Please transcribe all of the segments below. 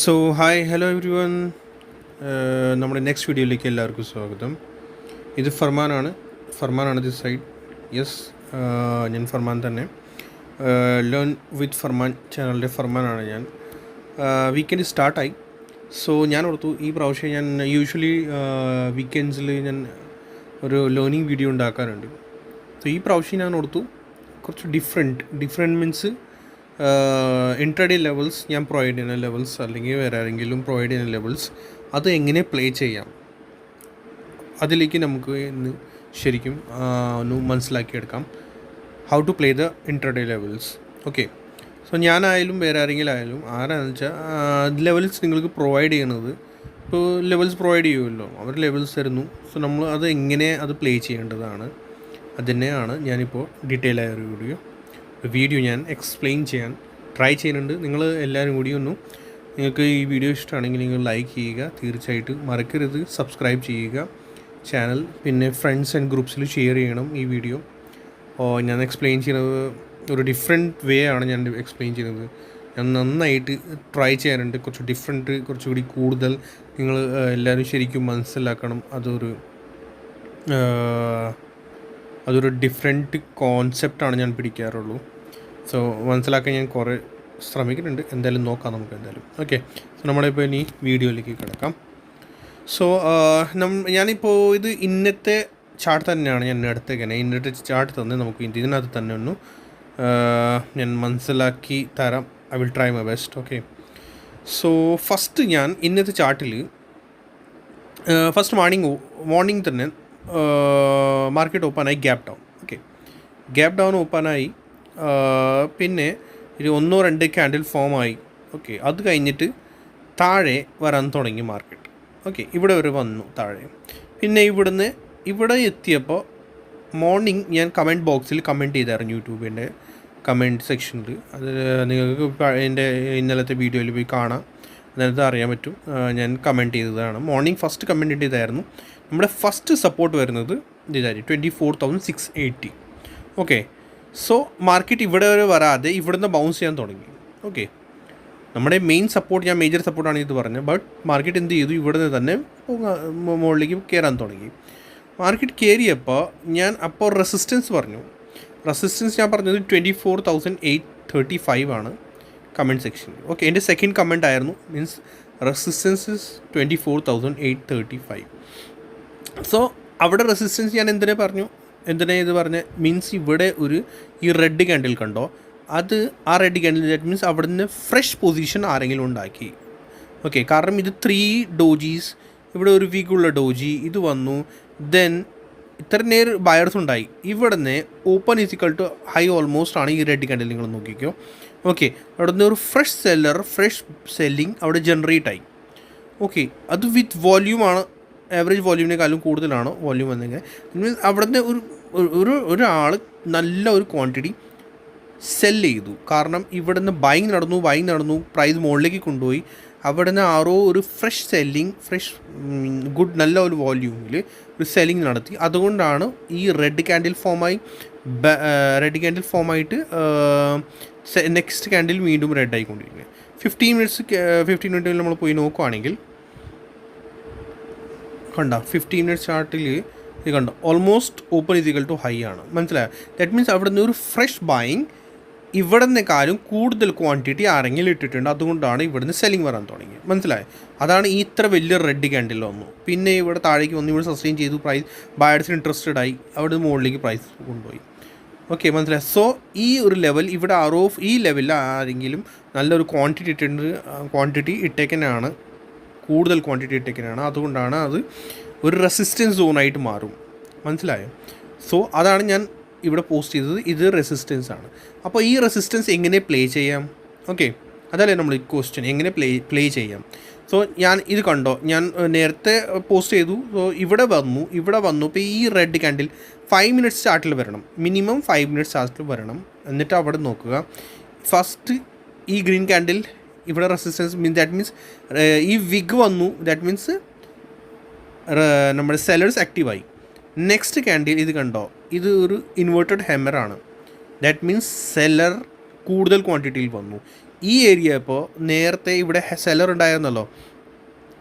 So hi hello every one. നമ്മുടെ next വീഡിയോയിലേക്ക് എല്ലാവർക്കും സ്വാഗതം. ഇത് ഫർമാനാണ് ദിസ് സൈഡ്. യെസ്, ഞാൻ ഫർമാൻ തന്നെ. ലേൺ വിത്ത് ഫർമാൻ ചാനലിൻ്റെ ഫർമാനാണ് ഞാൻ. വീക്കെൻഡ് സ്റ്റാർട്ടായി. സോ ഞാൻ ഓർത്തു ഈ പ്രാവശ്യം ഞാൻ യൂഷ്വലി വീക്കെൻഡ്സിൽ ഞാൻ ഒരു ലേണിംഗ് വീഡിയോ ഉണ്ടാക്കാറുണ്ട്. സോ ഈ പ്രാവശ്യം ഞാൻ ഓർത്തു കുറച്ച് ഡിഫറെൻറ്റ് മീൻസ് ഇൻട്രഡേ ലെവൽസ് ഞാൻ പ്രൊവൈഡ് ചെയ്യുന്ന ലെവൽസ് അല്ലെങ്കിൽ വേറെ ആരെങ്കിലും പ്രൊവൈഡ് ചെയ്യുന്ന ലെവൽസ് അത് എങ്ങനെ പ്ലേ ചെയ്യാം, അതിലേക്ക് നമുക്ക് ഇന്ന് ശരിക്കും ഒന്ന് മനസ്സിലാക്കിയെടുക്കാം. How to play the intraday levels. Okay, so ഞാനായാലും വേറെ ആരെങ്കിലും ആയാലും ആരാണെന്ന് വെച്ചാൽ ലെവൽസ് നിങ്ങൾക്ക് പ്രൊവൈഡ് ചെയ്യണത്, ഇപ്പോൾ ലെവൽസ് പ്രൊവൈഡ് ചെയ്യുമല്ലോ, അവർ ലെവൽസ് തരുന്നു. സോ നമ്മൾ അത് എങ്ങനെ അത് പ്ലേ ചെയ്യേണ്ടതാണ്, അതുതന്നെയാണ് ഞാനിപ്പോൾ ഡീറ്റെയിൽ ആയ ഒരു വീഡിയോ ഞാൻ എക്സ്പ്ലെയിൻ ചെയ്യാൻ ട്രൈ ചെയ്യുന്നുണ്ട്. നിങ്ങൾ എല്ലാവരും കൂടി നിങ്ങൾക്ക് ഈ വീഡിയോ ഇഷ്ടമാണെങ്കിൽ നിങ്ങൾ ലൈക്ക് ചെയ്യുക, തീർച്ചയായിട്ടും മറക്കരുത്. സബ്സ്ക്രൈബ് ചെയ്യുക ചാനൽ, പിന്നെ ഫ്രണ്ട്സ് ആൻഡ് ഗ്രൂപ്പ്സിൽ ഷെയർ ചെയ്യണം ഈ വീഡിയോ. ഞാൻ എക്സ്പ്ലെയിൻ ചെയ്യുന്നത് ഒരു ഡിഫറെൻറ്റ് വേ ആണ് ഞാൻ എക്സ്പ്ലെയിൻ ചെയ്യുന്നത്. ഞാൻ നന്നായിട്ട് ട്രൈ ചെയ്യാനുണ്ട്, കുറച്ചുകൂടി കൂടുതൽ നിങ്ങൾ എല്ലാവരും ശരിക്കും മനസ്സിലാക്കണം. അതൊരു ഡിഫറെൻറ്റ് കോൺസെപ്റ്റാണ് ഞാൻ പിടിക്കാറുള്ളൂ. സോ മനസ്സിലാക്കാൻ ഞാൻ കുറേ ശ്രമിക്കുന്നുണ്ട്. എന്തായാലും നോക്കാം നമുക്ക് എന്തായാലും. ഓക്കെ, സോ നമ്മളിപ്പോൾ ഇനി വീഡിയോയിലേക്ക് കിടക്കാം. സോ ഞാനിപ്പോൾ ഇത് ഇന്നത്തെ ചാർട്ട് തന്നെയാണ് ഞാൻ എടുത്തേക്കുന്നത്. ഇന്നത്തെ ചാർട്ട് തന്നെ നമുക്ക് ഇതിനകത്ത് തന്നെ ഞാൻ മനസ്സിലാക്കി തരാം. I will try my best. Okay, so first ഞാൻ ഇന്നത്തെ ചാർട്ടിൽ ഫസ്റ്റ് മോർണിംഗ് തന്നെ മാർക്കറ്റ് ഓപ്പണായി gap down. Okay, gap down ഓപ്പണായി, പിന്നെ ഒരു 1-2 ക്യാൻഡിൽ ഫോമായി. ഓക്കെ, അത് കഴിഞ്ഞിട്ട് താഴെ വരാൻ തുടങ്ങി മാർക്കറ്റ്. ഓക്കെ, ഇവിടെ വരെ വന്നു താഴെ. പിന്നെ ഇവിടെ എത്തിയപ്പോൾ മോർണിംഗ് ഞാൻ കമൻറ്റ് ബോക്സിൽ കമൻറ്റ് ചെയ്തായിരുന്നു, യൂട്യൂബിൻ്റെ കമൻറ്റ് സെക്ഷനിൽ. അത് നിങ്ങൾക്ക് എൻ്റെ ഇന്നലത്തെ വീഡിയോയിൽ പോയി കാണാം, അതിനകത്ത് അറിയാൻ പറ്റും. ഞാൻ കമൻറ്റ് ചെയ്തതാണ്. മോർണിംഗ് ഫസ്റ്റ് കമൻറ്റ് ചെയ്തായിരുന്നു. നമ്മുടെ ഫസ്റ്റ് സപ്പോർട്ട് വരുന്നത് ഇതായിരുന്നു 24,680. ഓക്കെ, സോ മാർക്കറ്റ് ഇവിടെ വരെ വരാതെ ഇവിടുന്ന് ബൗൺസ് ചെയ്യാൻ തുടങ്ങി. ഓക്കെ, നമ്മുടെ മെയിൻ സപ്പോർട്ട്, ഞാൻ മേജർ സപ്പോർട്ടാണ് ഇത് പറഞ്ഞത്. ബട്ട് മാർക്കറ്റ് എന്ത് ചെയ്തു, ഇവിടുന്ന് തന്നെ മുകളിലേക്ക് കയറാൻ തുടങ്ങി. മാർക്കറ്റ് കയറിയപ്പോൾ ഞാൻ അപ്പോൾ റെസിസ്റ്റൻസ് പറഞ്ഞു. ഞാൻ പറഞ്ഞത് 24,835 ആണ് കമൻറ്റ് സെക്ഷനിൽ. ഓക്കെ, എൻ്റെ സെക്കൻഡ് കമൻറ്റ് ആയിരുന്നു, മീൻസ് റെസിസ്റ്റൻസ് ഇസ് 24,835. സോ അവിടെ റെസിസ്റ്റൻസ് ഞാൻ എന്തിനാ ഇത് പറഞ്ഞ മീൻസ് ഇവിടെ ഈ റെഡ് ക്യാൻഡിൽ കണ്ടോ, ആ റെഡ് ക്യാൻഡിൽ ദാറ്റ് മീൻസ് അവിടെ നിന്ന് ഫ്രഷ് പൊസിഷൻ ആരെങ്കിലും ഉണ്ടാക്കി. ഓക്കെ, കാരണം ഇത് 3 ഡോജീസ്, ഇവിടെ ഒരു വീക്കുള്ള ഡോജി ഇത് വന്നു, ദെൻ ഇത്ര നേർ ബയർസ് ഉണ്ടായി. ഇവിടുന്ന് open is equal to high almost ആണ് ഈ റെഡ് ക്യാൻഡിൽ, നിങ്ങൾ നോക്കിക്കോ. ഓക്കെ, അവിടെ നിന്ന് ഒരു ഫ്രഷ് സെല്ലിങ് അവിടെ ജനറേറ്റ് ആയി. ഓക്കെ, അത് വിത്ത് വോല്യൂമാണ്, ആവറേജ് വോല്യൂമിനേക്കാളും കൂടുതലാണ് വോല്യൂം വന്നെങ്കിൽ. മീൻസ് അവിടുന്ന് ഒരാൾ നല്ല ഒരു ക്വാണ്ടിറ്റി സെല്ല് ചെയ്തു. കാരണം ഇവിടെ നിന്ന് ബൈങ് നടന്നു, പ്രൈസ് മുകളിലേക്ക് കൊണ്ടുപോയി. അവിടെ നിന്ന് ഒരു ഫ്രഷ് ഗുഡ് നല്ല ഒരു വോല്യൂമിൽ ഒരു സെല്ലിങ് നടത്തി. അതുകൊണ്ടാണ് ഈ റെഡ് ക്യാൻഡിൽ ഫോമായിട്ട് നെക്സ്റ്റ് ക്യാൻഡിൽ വീണ്ടും റെഡ് ആയിക്കൊണ്ടിരിക്കുന്നത്. 15 മിനിറ്റിൽ നമ്മൾ പോയി നോക്കുകയാണെങ്കിൽ കണ്ട 15 മിനിറ്റ്സ് ചാർട്ടിൽ ഇത് കണ്ടോ, almost open is equal to high ആണ്. മനസ്സിലായോ? ദാറ്റ് മീൻസ് അവിടെ നിന്ന് ഒരു ഫ്രഷ് ബൈങ് ഇവിടെ നിന്നേക്കാളും കൂടുതൽ ക്വാണ്ടിറ്റി ആരെങ്കിലും ഇട്ടിട്ടുണ്ട്. അതുകൊണ്ടാണ് ഇവിടുന്ന് സെല്ലിങ് വരാൻ തുടങ്ങി. മനസ്സിലായോ? അതാണ് ഈ ഇത്ര വലിയ റെഡ് ക്യാൻഡിൽ വന്നു. പിന്നെ ഇവിടെ താഴേക്ക് വന്നു, ഇവിടെ സസ്റ്റെയിൻ ചെയ്തു, പ്രൈസ് ബയേഴ്സിന് ഇൻട്രസ്റ്റഡ് ആയി, അവിടെ മുകളിലേക്ക് പ്രൈസ് കൊണ്ടുപോയി. ഓക്കെ, മനസ്സിലായി? സോ ഈ ഒരു ലെവൽ ഇവിടെ ഈ ലെവലിൽ ആരെങ്കിലും നല്ലൊരു ക്വാണ്ടിറ്റി ഇട്ടേക്കാനാണ്, കൂടുതൽ ക്വാണ്ടിറ്റി ഇട്ടേക്കാനാണ്. അതുകൊണ്ടാണ് അത് ഒരു റെസിസ്റ്റൻസ് സോണായിട്ട് മാറും. മനസ്സിലായോ? സോ അതാണ് ഞാൻ ഇവിടെ പോസ്റ്റ് ചെയ്തത്. ഇത് റെസിസ്റ്റൻസ് ആണ്. അപ്പോൾ ഈ റെസിസ്റ്റൻസ് എങ്ങനെ പ്ലേ ചെയ്യാം? ഓക്കെ, അതല്ലേ നമ്മൾ ഈ ക്വസ്റ്റ്യൻ, എങ്ങനെ പ്ലേ ചെയ്യാം. സോ ഞാൻ ഇത് കണ്ടോ, ഞാൻ നേരത്തെ പോസ്റ്റ് ചെയ്തു. സോ ഇവിടെ വന്നു. ഇപ്പോൾ ഈ റെഡ് ക്യാൻഡിൽ 5 മിനിറ്റ്സ് ചാർട്ടിൽ വരണം, മിനിമം 5 മിനിറ്റ്സ് ചാർട്ടിൽ വരണം. എന്നിട്ട് അവിടെ നോക്കുക, ഫസ്റ്റ് ഈ ഗ്രീൻ ക്യാൻഡിൽ ഇവിടെ റെസിസ്റ്റൻസ് ദാറ്റ് മീൻസ് ഈ വിഗ് വന്നു, ദാറ്റ് മീൻസ് നമ്മുടെ സെല്ലേഴ്സ് ആക്റ്റീവായി. നെക്സ്റ്റ് ക്യാൻഡിൽ ഇത് കണ്ടോ, ഇത് ഒരു ഇൻവേർട്ടഡ് ഹെമ്മറാണ്. ദാറ്റ് മീൻസ് സെല്ലർ കൂടുതൽ ക്വാണ്ടിറ്റിയിൽ വന്നു. ഈ ഏരിയ ഇപ്പോൾ നേരത്തെ ഇവിടെ സെല്ലർ ഉണ്ടായിരുന്നല്ലോ,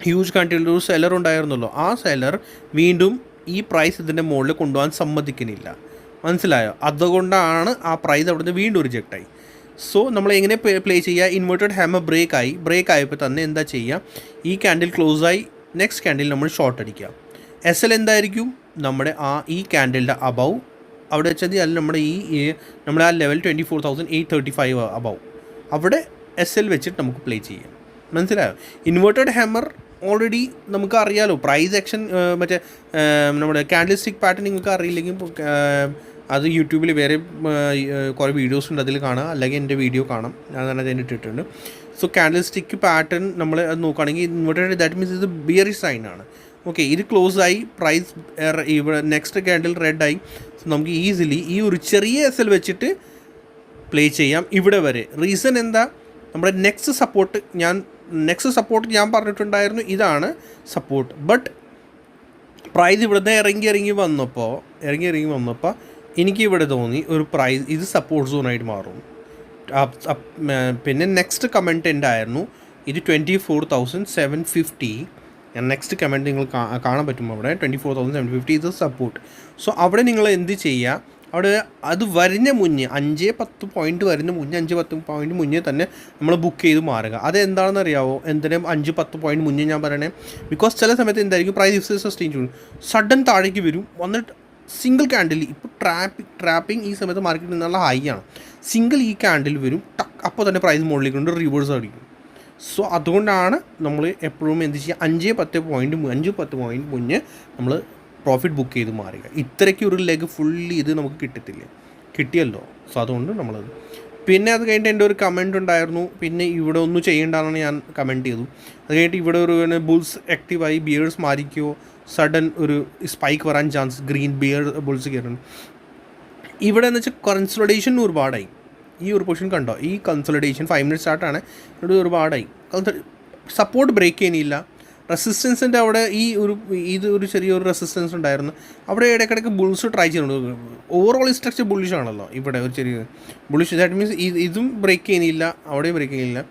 ഹ്യൂജ് ക്വാണ്ടിറ്റിയിൽ ഒരു സെല്ലർ ഉണ്ടായിരുന്നല്ലോ, ആ സെല്ലർ വീണ്ടും ഈ പ്രൈസ് ഇതിൻ്റെ മുകളിൽ കൊണ്ടുപോകാൻ സമ്മതിക്കുന്നില്ല. മനസ്സിലായോ? അതുകൊണ്ടാണ് ആ പ്രൈസ് അവിടുന്ന് വീണ്ടും റിജക്റ്റായി. സോ നമ്മൾ എങ്ങനെ പ്ലേ ചെയ്യുക? ഇൻവേർട്ടഡ് ഹാമർ ബ്രേക്ക് ആയപ്പോൾ തന്നെ എന്താ ചെയ്യുക? ഈ ക്യാൻഡിൽ ക്ലോസായി, നെക്സ്റ്റ് ക്യാൻഡിൽ നമ്മൾ ഷോർട്ട് അടിക്കുക. എസ് എൽ എന്തായിരിക്കും? നമ്മുടെ ഈ ക്യാൻഡിലിൻ്റെ അബവ് അവിടെ വെച്ചാൽ അല്ല, നമ്മുടെ ആ ലെവൽ 24,835 അബവ്, അവിടെ എസ് എൽ വെച്ചിട്ട് നമുക്ക് പ്ലേ ചെയ്യാം. മനസ്സിലായോ? ഇൻവേർട്ടഡ് ഹാമർ ഓൾറെഡി നമുക്ക് അറിയാലോ. പ്രൈസ് ആക്ഷൻ മറ്റേ നമ്മുടെ ക്യാൻഡിൽ സ്റ്റിക്ക് പാറ്റേൺ നിങ്ങൾക്ക് അറിയില്ലെങ്കിൽ അത് യൂട്യൂബിൽ വേറെ കുറേ വീഡിയോസ് ഉണ്ട്, അതിൽ കാണാം, അല്ലെങ്കിൽ എൻ്റെ വീഡിയോ കാണാം, ഞാൻ തന്നെ അതിന് ഇട്ടിട്ടുണ്ട്. സോ ക്യാൻഡിൽ സ്റ്റിക്ക് പാറ്റേൺ നമ്മൾ അത് നോക്കുകയാണെങ്കിൽ ഇൻവേർട്ടഡ്, ദാറ്റ് മീൻസ് ഇത് ബിയറിഷ് സൈൻ ആണ്. ഓക്കെ, ഇത് ക്ലോസ് ആയി, പ്രൈസ് ഇവിടെ നെക്സ്റ്റ് ക്യാൻഡിൽ റെഡ് ആയി. സോ നമുക്ക് ഈസിലി ഈ ഒരു ചെറിയ എസ് എൽ വെച്ചിട്ട് പ്ലേ ചെയ്യാം ഇവിടെ വരെ. റീസൺ എന്താ? നമ്മുടെ നെക്സ്റ്റ് സപ്പോർട്ട് ഞാൻ പറഞ്ഞിട്ടുണ്ടായിരുന്നു, ഇതാണ് സപ്പോർട്ട്. ബട്ട് പ്രൈസ് ഇവിടുന്ന് ഇറങ്ങി വന്നപ്പോൾ എനിക്ക് ഇവിടെ തോന്നി ഒരു പ്രൈസ് ഇത് സപ്പോർട്ട് സോണായിട്ട് മാറും. പിന്നെ നെക്സ്റ്റ് കമൻറ്റ് ഉണ്ടായിരുന്നു ഇത് 24,750. നെക്സ്റ്റ് കമൻറ്റ് നിങ്ങൾ കാണാൻ പറ്റും അവിടെ 24,750 ഇത് സപ്പോർട്ട്. സോ അവിടെ നിങ്ങൾ എന്ത് ചെയ്യുക? അവിടെ അത് വരുന്ന മുന്നേ 5-10 പോയിൻറ്റ് വരുന്ന മുന്നേ 5-10 പോയിൻറ്റ് മുന്നേ തന്നെ നമ്മൾ ബുക്ക് ചെയ്ത് മാറുക. അതെന്താണെന്ന് അറിയാവോ? എന്തിനും 5-10 പോയിൻറ്റ് മുന്നേ ഞാൻ പറയണേ? ബിക്കോസ് ചില സമയത്ത് എന്തായിരിക്കും, പ്രൈസ് സസ്റ്റെയിൻ ചെയ്യും, സഡൻ താഴേക്ക് വരും, വന്നിട്ട് സിംഗിൾ ക്യാൻഡിൽ, ഇപ്പോൾ ട്രാപ്പിംഗ് ഈ സമയത്ത് മാർക്കറ്റിൽ നിന്നുള്ള ഹൈ ആണ്, സിംഗിൾ ഈ ക്യാൻഡിൽ വരും, അപ്പോൾ തന്നെ പ്രൈസ് മുകളിലേക്ക് കൊണ്ട് റിവേഴ്സ് അടിക്കും. സോ അതുകൊണ്ടാണ് നമ്മൾ എപ്പോഴും എന്ത് ചെയ്യുക? 5-10 പോയിൻറ്റ് മുന്നേ നമ്മൾ പ്രോഫിറ്റ് ബുക്ക് ചെയ്ത് മാറുക. ഇത്രയ്ക്ക് ഒരു ലെഗ് ഫുള്ളി ഇത് നമുക്ക് കിട്ടിയല്ലോ. സോ അതുകൊണ്ട് നമ്മളത്. പിന്നെ അത് കഴിഞ്ഞിട്ട് എൻ്റെ ഒരു കമൻറ്റ് ഉണ്ടായിരുന്നു, പിന്നെ ഇവിടെ ഒന്നും ചെയ്യേണ്ടതെന്ന് ഞാൻ കമൻറ്റ് ചെയ്തു. അത് കഴിഞ്ഞിട്ട് ഇവിടെ ഒരു ബുൾസ് ആക്റ്റീവായി, ബിയേഴ്സ് മാറിക്കോ, സഡൻ ഒരു സ്പൈക്ക് വരാൻ ചാൻസ്, ഗ്രീൻ ബുൾസ് കയറണം. ഇവിടെ എന്ന് വെച്ചാൽ കൺസോളിഡേഷൻ ഒരുപാടായി. ഈ ഒരു പൊസിഷൻ കണ്ടോ? ഈ കൺസോളിഡേഷൻ 5 മിനിറ്റ് സ്റ്റാർട്ടാണ്, ഇവിടെ ഒരുപാടായി. സപ്പോർട്ട് ബ്രേക്ക് ചെയ്യുന്നില്ല. റെസിസ്റ്റൻസിൻ്റെ അവിടെ ഒരു ചെറിയൊരു റെസിസ്റ്റൻസ് ഉണ്ടായിരുന്നു, അവിടെ ഇടയ്ക്കിടയ്ക്ക് ബുൾസ് ട്രൈ ചെയ്യുന്നുണ്ട്. ഓവറോൾ സ്ട്രക്ചർ ബുള്ളിഷ് ആണല്ലോ, ഇവിടെ ഒരു ചെറിയ ബുള്ളിഷ്. ദാറ്റ് മീൻസ് ഇതും ബ്രേക്ക് ചെയ്യുന്നില്ല, അവിടെയും ബ്രേക്ക് ചെയ്യുന്നില്ല.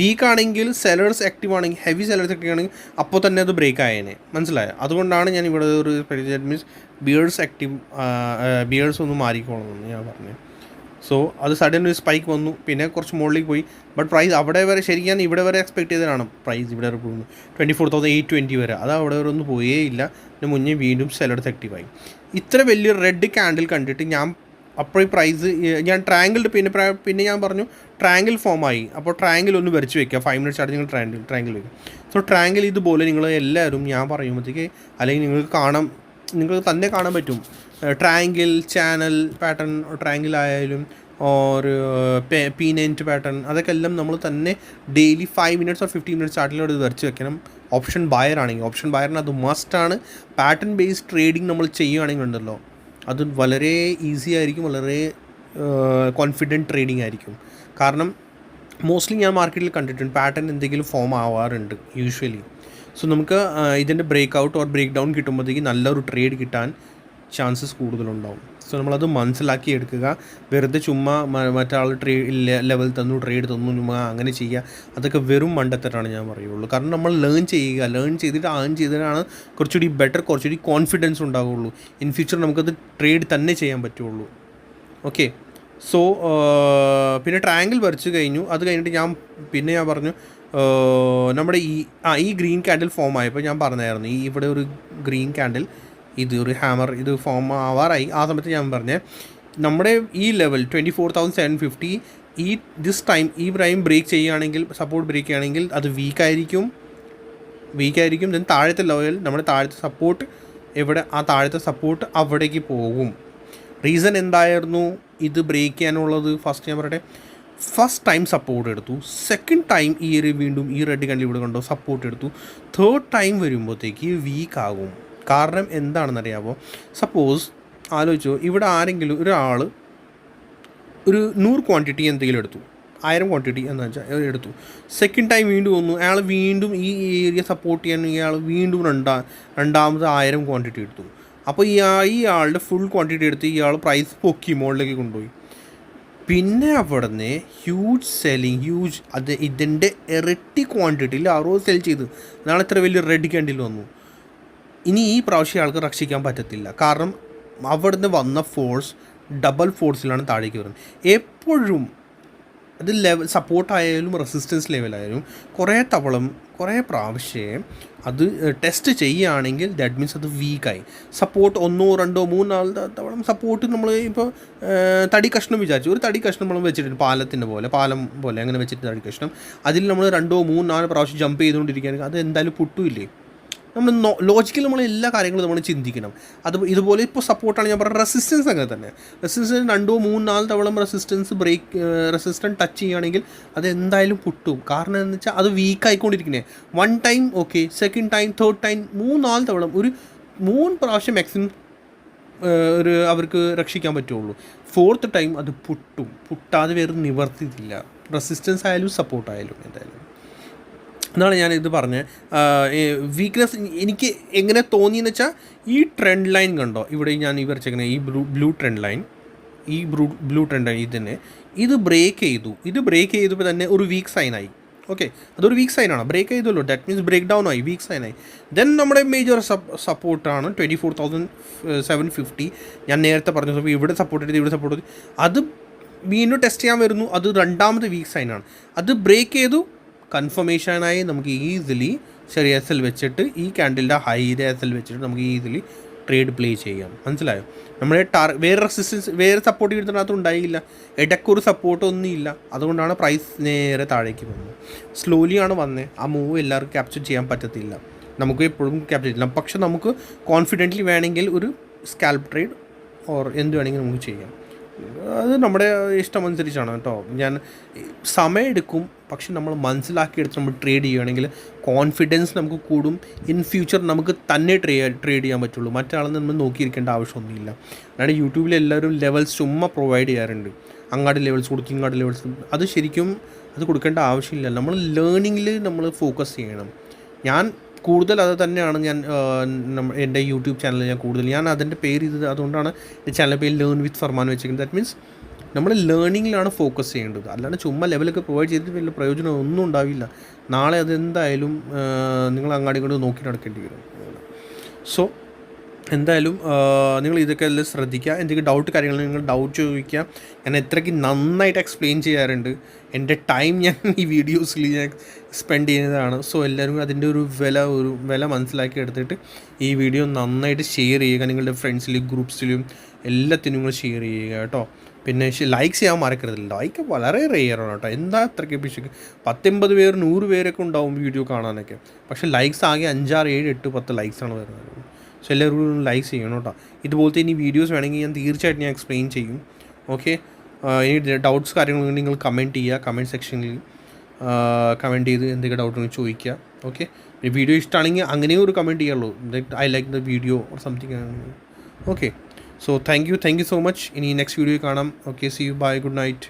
വീക്ക് ആണെങ്കിൽ സെലേഴ്സ് ആക്റ്റീവ് ആണെങ്കിൽ, ഹെവി സെലേഴ്സ് ആക്റ്റീവ് ആണെങ്കിൽ അപ്പോൾ തന്നെ അത് ബ്രേക്ക് ആയേനെ. മനസ്സിലായോ? അതുകൊണ്ടാണ് ഞാൻ ഇവിടെ ഒരു ദാറ്റ് മീൻസ് ബിയേഴ്സ് ഒന്ന് മാറിക്കോളണമെന്ന് ഞാൻ പറഞ്ഞു. സോ അത് സഡൻ ഒരു സ്പൈക്ക് വന്നു, പിന്നെ കുറച്ച് മുകളിലേക്ക് പോയി. ബട്ട് പ്രൈസ് അവിടെ വരെ ശരിക്കും ഇവിടെ വരെ എക്സ്പെക്ട് ചെയ്തതാണ് പ്രൈസ് ഇവിടെ വരെ പോകുന്നു 24,820 വരെ. അത് അവിടെ വരെ ഒന്നും പോയേ ഇല്ല. പിന്നെ മുന്നേ വീണ്ടും സെലർസ് ആക്റ്റീവായി. ഇത്ര വലിയ റെഡ് ക്യാൻഡിൽ കണ്ടിട്ട് ഞാൻ അപ്പോൾ ഈ പ്രൈസ് ഞാൻ ട്രയാങ്കിളിൽ പിന്നെ ഞാൻ പറഞ്ഞു ട്രയാങ്കിൾ ഫോമായി. അപ്പോൾ ട്രയാങ്കിൾ ഒന്ന് വരച്ച് വെക്കുക, 5 മിനിറ്റ്സ് ആയിട്ട് നിങ്ങൾ ട്രയാങ്കിൾ വയ്ക്കും. സോ ട്രയാങ്കിൾ ഇതുപോലെ നിങ്ങൾ എല്ലാവരും ഞാൻ പറയുമ്പോഴത്തേക്ക്, അല്ലെങ്കിൽ നിങ്ങൾക്ക് തന്നെ കാണാൻ പറ്റും ട്രയാങ്കിൾ ചാനൽ പാറ്റേൺ, ട്രയാങ്കിൾ ആയാലും ഒരു പീനൻറ്റ് പാറ്റേൺ, അതൊക്കെ എല്ലാം നമ്മൾ തന്നെ ഡെയിലി 5 മിനിറ്റ്സ് ഓർ 15 മിനിറ്റ്സ് ചാർട്ടിലൂടെ ഇത് വരച്ച് വെക്കണം. ഓപ്ഷൻ ബയർ ആണെങ്കിൽ, ഓപ്ഷൻ ബയറിന് അത് മസ്റ്റാണ്. പാറ്റേൺ ബേസ്ഡ് ട്രേഡിങ് നമ്മൾ ചെയ്യുകയാണെങ്കിൽ ഉണ്ടല്ലോ, അത് വളരെ ഈസി ആയിരിക്കും, വളരെ കോൺഫിഡൻറ്റ് ട്രേഡിംഗ് ആയിരിക്കും. കാരണം മോസ്റ്റ്ലി ഞാൻ മാർക്കറ്റിൽ കണ്ടിട്ടുണ്ട് പാറ്റേൺ എന്തെങ്കിലും ഫോം ആവാറുണ്ട് യൂഷ്വലി. സോ നമുക്ക് ഇതിൻ്റെ break out or break down കിട്ടുമ്പോഴത്തേക്ക് നല്ലൊരു ട്രേഡ് കിട്ടാൻ ചാൻസസ് കൂടുതലുണ്ടാവും. സോ നമ്മളത് മനസ്സിലാക്കി എടുക്കുക. വെറുതെ ചുമ്മാ മറ്റാൾ ലെവൽ തന്നു, ട്രേഡ് തന്നു, ചുമ്മാ അങ്ങനെ ചെയ്യുക, അതൊക്കെ വെറും മണ്ടത്തരാണ് ഞാൻ പറയുള്ളൂ. കാരണം നമ്മൾ ലേൺ ചെയ്തിട്ട് ഏൺ ചെയ്തിട്ടാണ് കുറച്ചുകൂടി ബെറ്റർ, കുറച്ചുകൂടി കോൺഫിഡൻസ് ഉണ്ടാവുള്ളൂ. ഇൻ ഫ്യൂച്ചർ നമുക്കത് ട്രേഡ് തന്നെ ചെയ്യാൻ പറ്റുള്ളൂ. ഓക്കെ, സോ പിന്നെ ട്രയാങ്കിൾ വരച്ച് കഴിഞ്ഞു. അത് കഴിഞ്ഞിട്ട് ഞാൻ പറഞ്ഞു നമ്മുടെ ഈ ഗ്രീൻ ക്യാൻഡിൽ ഫോം ആയപ്പോൾ ഞാൻ പറഞ്ഞായിരുന്നു, ഇവിടെ ഒരു ഗ്രീൻ ക്യാൻഡിൽ, ഇത് ഒരു ഹാമർ, ഇത് ഫോം ആവാറായി. ആ സമയത്ത് ഞാൻ പറഞ്ഞേ നമ്മുടെ ഈ ലെവൽ 24,750 ദിസ് ടൈം ബ്രേക്ക് ചെയ്യുകയാണെങ്കിൽ, സപ്പോർട്ട് ബ്രേക്ക് ചെയ്യുകയാണെങ്കിൽ അത് വീക്കായിരിക്കും. ദെൻ താഴത്തെ ലെവൽ, നമ്മുടെ താഴത്തെ സപ്പോർട്ട് എവിടെ, ആ താഴത്തെ സപ്പോർട്ട് അവിടേക്ക് പോകും. റീസൺ എന്തായിരുന്നു ഇത് ബ്രേക്ക് ചെയ്യാനുള്ളത്? ഫസ്റ്റ് ഞാൻ പറയട്ടെ, ഫസ്റ്റ് ടൈം സപ്പോർട്ട് എടുത്തു, സെക്കൻഡ് ടൈം വീണ്ടും ഈ റെഡ് കണ്ടിൽ ഇവിടെ കണ്ടോ സപ്പോർട്ട് എടുത്തു, തേർഡ് ടൈം വരുമ്പോഴത്തേക്ക് വീക്കാകും. കാരണം എന്താണെന്നറിയാമോ? സപ്പോസ് ആലോചിച്ചോ, ഇവിടെ ആരെങ്കിലും ഒരാൾ ഒരു 100 ക്വാണ്ടിറ്റി എന്തെങ്കിലും എടുത്തു, 1000 ക്വാണ്ടിറ്റി എന്ന് വെച്ചാൽ എടുത്തു, സെക്കൻഡ് ടൈം വീണ്ടും വന്നു, അയാൾ വീണ്ടും ഈ ഏരിയ സപ്പോർട്ട് ചെയ്യാൻ ഇയാൾ വീണ്ടും രണ്ടാമത് 1000 ക്വാണ്ടിറ്റി എടുത്തു. അപ്പോൾ ഈ ആളുടെ ഫുൾ ക്വാണ്ടിറ്റി എടുത്ത് ഇയാൾ പ്രൈസ് പൊക്കി മുകളിലേക്ക് കൊണ്ടുപോയി. പിന്നെ അവിടുന്ന് ഇതിൻ്റെ ഇരട്ടി ക്വാണ്ടിറ്റിയിൽ ആരോ സെൽ ചെയ്തു. നാളെ ഇത്ര വലിയ റെഡ് ക്യാൻഡിൽ വന്നു. ഇനി ഈ പ്രാവശ്യം ആൾക്ക് രക്ഷിക്കാൻ പറ്റത്തില്ല. കാരണം അവിടുന്ന് വന്ന ഫോഴ്സ് ഡബിൾ ഫോഴ്സിലാണ് താഴേക്ക് വരുന്നത്. എപ്പോഴും അത് സപ്പോർട്ടായാലും റെസിസ്റ്റൻസ് ലെവലായാലും കുറേ പ്രാവശ്യം അത് ടെസ്റ്റ് ചെയ്യുകയാണെങ്കിൽ ദാറ്റ് മീൻസ് അത് വീക്കായി. സപ്പോർട്ട് 1, 2, 3 തവണ സപ്പോർട്ട് നമ്മൾ ഇപ്പോൾ തടി കഷ്ണം വിചാരിച്ചു, ഒരു തടി കഷ്ണം നമ്മൾ വെച്ചിട്ടുണ്ട് പാലം പോലെ അങ്ങനെ വെച്ചിട്ട് തടി കഷ്ണം, അതിൽ നമ്മൾ 2, 3, 4 പ്രാവശ്യം ജമ്പ് ചെയ്തുകൊണ്ടിരിക്കുകയാണെങ്കിൽ അത് എന്തായാലും പൊട്ടുമില്ലേ. നമ്മൾ ലോജിക്കലി നമ്മൾ എല്ലാ കാര്യങ്ങളും നമ്മൾ ചിന്തിക്കണം. ഇതുപോലെ ഇപ്പോൾ സപ്പോർട്ടാണ് ഞാൻ പറഞ്ഞത്. റെസിസ്റ്റൻസ് അങ്ങനെ തന്നെ. റെസിസ്റ്റൻസ് 2, 3, 4 തവണ റെസിസ്റ്റൻസ് ടച്ച് ചെയ്യുകയാണെങ്കിൽ അത് എന്തായാലും പൊട്ടും. കാരണം എന്ന് വെച്ചാൽ അത് വീക്കായിക്കൊണ്ടിരിക്കുന്നത്. 1 time okay, second time, third time, 3, 4 തവണ ഒരു 3 പ്രാവശ്യം മാക്സിമം അവർക്ക് രക്ഷിക്കാൻ പറ്റുള്ളൂ. 4th ടൈം അത് പൊട്ടാതെ വേറെ നിവർത്തിയില്ല. റെസിസ്റ്റൻസ് ആയാലും സപ്പോർട്ടായാലും എന്തായാലും. എന്നാണ് ഞാനിത് പറഞ്ഞത്. വീക്ക്നെസ് എനിക്ക് എങ്ങനെ തോന്നിയെന്ന് വെച്ചാൽ ഈ ട്രെൻഡ് ലൈൻ കണ്ടോ, ഇവിടെ ഞാൻ ഈ വരച്ചേക്കുന്നത് ഈ ബ്ലൂ ട്രെൻഡ് ലൈൻ ഇത് ബ്രേക്ക് ചെയ്തപ്പോൾ തന്നെ ഒരു വീക്ക് സൈനായി. ഓക്കെ, അതൊരു വീക്ക് സൈനാണ്. ബ്രേക്ക് ചെയ്തല്ലോ, ദാറ്റ് മീൻസ് ബ്രേക്ക് ഡൗൺ ആയി, വീക്ക് സൈനായി. ദെൻ നമ്മുടെ മേജർ സപ്പോർട്ടാണ് 24,750. ഞാൻ നേരത്തെ പറഞ്ഞു ഇവിടെ സപ്പോർട്ട് ചെയ്ത് അത് വീണ്ടും ടെസ്റ്റ് ചെയ്യാൻ വരുന്നു. അത് രണ്ടാമത് വീക്ക് സൈനാണ്. അത് ബ്രേക്ക് ചെയ്തു, കൺഫർമേഷനായി നമുക്ക് ഈസിലി ചെറിയ എസ് എൽ വെച്ചിട്ട് ഈ ക്യാൻഡിലിൻ്റെ ഹൈയുടെ എസ് എൽ വെച്ചിട്ട് നമുക്ക് ഈസിലി ട്രേഡ് പ്ലേ ചെയ്യാം. മനസ്സിലായോ? നമ്മുടെ വേറെ സപ്പോർട്ട് കിട്ടുന്നതിനകത്ത് ഉണ്ടായില്ല, ഇടയ്ക്കൊരു സപ്പോർട്ടൊന്നും ഇല്ല. അതുകൊണ്ടാണ് പ്രൈസ് നേരെ താഴേക്ക് പോകുന്നത്. സ്ലോലിയാണ് വന്നത്. ആ മൂവ് എല്ലാവർക്കും ക്യാപ്ചർ ചെയ്യാൻ പറ്റത്തില്ല, നമുക്ക് എപ്പോഴും ക്യാപ്ചർ ചെയ്യില്ല. പക്ഷെ നമുക്ക് കോൺഫിഡൻ്റ്ലി വേണമെങ്കിൽ ഒരു സ്കാൽപ്പ് ട്രേഡ് ഓർ എന്ത് വേണമെങ്കിൽ നമുക്ക് ചെയ്യാം. അത് നമ്മുടെ ഇഷ്ടമനുസരിച്ചാണ് കേട്ടോ. ഞാൻ സമയമെടുക്കും, പക്ഷെ നമ്മൾ മനസ്സിലാക്കിയെടുത്ത് നമ്മൾ ട്രേഡ് ചെയ്യുകയാണെങ്കിൽ കോൺഫിഡൻസ് നമുക്ക് കൂടും. ഇൻ ഫ്യൂച്ചർ നമുക്ക് തന്നെ ട്രേഡ് ചെയ്യാൻ പറ്റുള്ളൂ. മറ്റാളെന്ന് നമ്മൾ നോക്കിയിരിക്കേണ്ട ആവശ്യമൊന്നുമില്ല. അല്ലാണ്ട് യൂട്യൂബിൽ എല്ലാവരും ലെവൽസ് ചുമ്മാ പ്രൊവൈഡ് ചെയ്യാറുണ്ട്. അങ്ങാടി ലെവൽസ് കൊടുക്കും, ഇങ്ങാടി ലെവൽസ്. അത് ശരിക്കും അത് കൊടുക്കേണ്ട ആവശ്യമില്ല. നമ്മൾ ലേണിങ്ങിൽ നമ്മൾ ഫോക്കസ് ചെയ്യണം. ഞാൻ കൂടുതൽ അത് തന്നെയാണ് എൻ്റെ യൂട്യൂബ് ചാനൽ ഞാൻ അതിൻ്റെ പേര് അതുകൊണ്ടാണ് എൻ്റെ ചാനൽ പേര് ലേൺ വിത്ത് ഫർമാൻ വെച്ചിരിക്കുന്നത്. ദാറ്റ് മീൻസ് നമ്മൾ ലേണിങ്ങിലാണ് ഫോക്കസ് ചെയ്യേണ്ടത്. അല്ലാണ്ട് ചുമ്മാ ലെവലൊക്കെ പ്രൊവൈഡ് ചെയ്തിട്ട് വലിയ പ്രയോജനം ഒന്നും ഉണ്ടാവില്ല. നാളെ അതെന്തായാലും നിങ്ങൾ അങ്ങാടി കൊണ്ട് നോക്കി നടക്കേണ്ടി വരും. സോ എന്തായാലും നിങ്ങൾ ഇതൊക്കെ എല്ലാം ശ്രദ്ധിക്കുക. എന്തെങ്കിലും കാര്യങ്ങൾ നിങ്ങൾ ഡൗട്ട് ചോദിക്കുക. ഞാൻ എത്രയ്ക്ക് നന്നായിട്ട് എക്സ്പ്ലെയിൻ ചെയ്യാറുണ്ട്. എൻ്റെ ടൈം ഞാൻ ഈ വീഡിയോസിൽ ഞാൻ സ്പെൻഡ് ചെയ്യുന്നതാണ്. സോ എല്ലാവരും അതിൻ്റെ ഒരു വില മനസ്സിലാക്കി എടുത്തിട്ട് ഈ വീഡിയോ നന്നായിട്ട് ഷെയർ ചെയ്യുക. നിങ്ങളുടെ ഫ്രണ്ട്സിലും ഗ്രൂപ്പ്സിലും എല്ലാത്തിനും നിങ്ങൾ ഷെയർ ചെയ്യുക കേട്ടോ. പിന്നെ ലൈക്ക് ചെയ്യാൻ മറക്കരുത്. ലൈക്ക് വളരെ റെയറാണ് കേട്ടോ. എന്താ അത്രയ്ക്ക് പിശുക്ക്? 80 പേര് 100 പേരൊക്കെ ഉണ്ടാവും വീഡിയോ കാണാനൊക്കെ. പക്ഷേ ലൈക്സ് ആകെ 5, 6, 7, 8, 10 ലൈക്സാണ് വരുന്നത്. സോ എല്ലാവരും ലൈക്ക് ചെയ്യണം കേട്ടോ. ഇതുപോലത്തെ ഇനി വീഡിയോസ് വേണമെങ്കിൽ ഞാൻ തീർച്ചയായിട്ടും ഞാൻ എക്സ്പ്ലെയിൻ ചെയ്യും. ഓക്കെ, ഇനി ഡൗട്ട്സ് കാര്യങ്ങൾ നിങ്ങൾ കമൻറ്റ് ചെയ്യുക. കമൻറ്റ് സെക്ഷനിൽ കമൻറ്റ് ചെയ്ത് എന്തെങ്കിലും ഡൗട്ട് ഉണ്ടെങ്കിൽ ചോദിക്കുക. ഓക്കെ, വീഡിയോ ഇഷ്ടമാണെങ്കിൽ അങ്ങനെയും ഒരു കമൻറ്റ് ചെയ്യുള്ളൂ, I like the video or something. Okay, so thank you so much. ഇനി നെക്സ്റ്റ് വീഡിയോ കാണാം. Okay, see you, bye, good night.